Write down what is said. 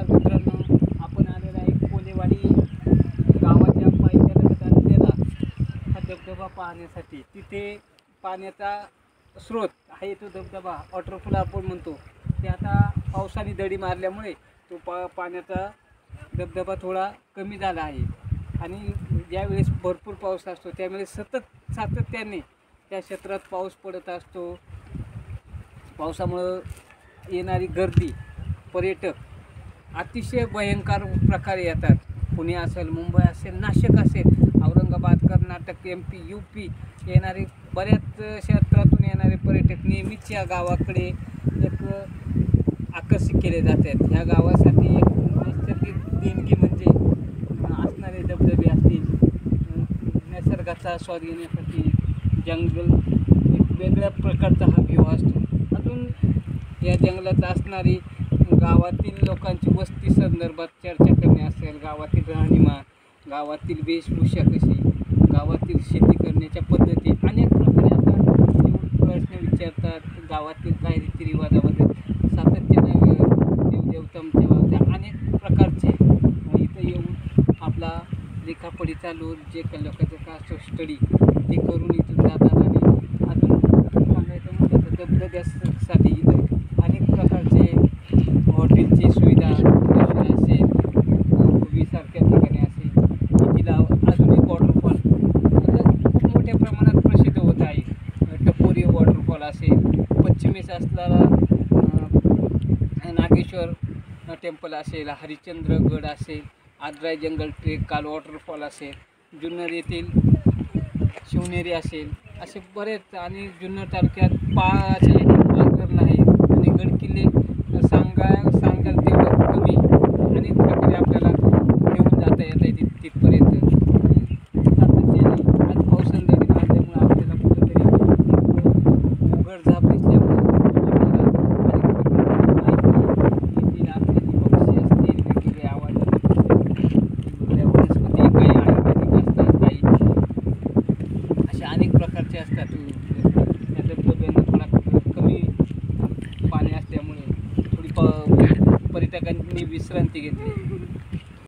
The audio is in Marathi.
नमस्कार मित्रांनो, आपण आलेला आहे कोलेवाडी गावाच्या पायथ्याला आलेला हा धबधबा पाहण्यासाठी. तिथे पाण्याचा स्रोत आहे, तो धबधबा वॉटरफॉल आपण म्हणतो. ते आता पावसाने दडी मारल्यामुळे तो पाण्याचा धबधबा थोडा कमी झाला आहे. आणि ज्यावेळेस भरपूर पाऊस असतो त्यावेळेस सातत्याने त्या क्षेत्रात पाऊस पडत असतो. पावसामुळं येणारी गर्दी, पर्यटक अतिशय भयंकर प्रकारे येतात. पुणे असेल, मुंबई असेल, नाशिक असेल, औरंगाबाद, कर्नाटक, MP, UP येणारे बऱ्याच क्षेत्रातून येणारे पर्यटक नेहमीच या गावाकडे एक आकर्षित केले जातात. ह्या गावासाठी एक नैसर्गिक देणगी म्हणजे असणारे धबधबे असतील, निसर्गाचा स्वाद घेण्यासाठी जंगल, एक वेगळ्या प्रकारचा हा व्ह्यू असतो. अजून या जंगलात असणारी गावातील लोकांची वस्ती संदर्भात चर्चा करणे असेल, गावातील राहणीमान, गावातील वेशभूषा कशी, गावातील शेती करण्याच्या पद्धती, अनेक प्रकारे आता प्रश्न विचारतात. गावातील काही रीतिरिवाजामध्ये सातत्याने देवदेवतांच्या अनेक प्रकारचे इथं येऊन आपला लेखापडीचा लोट जे लोकांचं का असतो स्टडी ते करून इथून जातात. आणि अजून सांगायचं म्हटलं तर धबधब्यासाठी इथं अनेक प्रकारचे हॉटेलची सुविधा असेल, सारख्या ठिकाणी असेल. तिला अजून एक वॉटरफॉल खूप मोठ्या प्रमाणात प्रसिद्ध होत आहे. टपोरी वॉटरफॉल असेल, पश्चिमेस असलेला नागेश्वर टेम्पल असेल, हरिश्चंद्रगड असेल, आदराई जंगल ट्रेक, काल वॉटरफॉल असेल, जुन्नर येथील शिवनेरी असेल, असे बरेच. आणि जुन्नर तालुक्यात पाच धरणं आहेत आणि गडकिल्ले सांगाल तेवढं कमी. अनेक प्रकारे आपल्याला घेऊन जाता येत आहे तिथपर्यंत. सातत्याने आज पावसाळ्यात मारल्यामुळे आपल्याला कुठंतरी उघडझाप दिसल्यामुळे आपल्याला अनेक प्रकारची आपले जी पक्षी असतील, वेगवेगळे आवाज वनस्पती, काही आयुर्वेदिक असतात, काही अशा अनेक प्रकारचे असतात. या धबधब्यांना थोडा कमी पाणी असल्यामुळे थोडी पर्यटकांनी विश्रांती घेतली.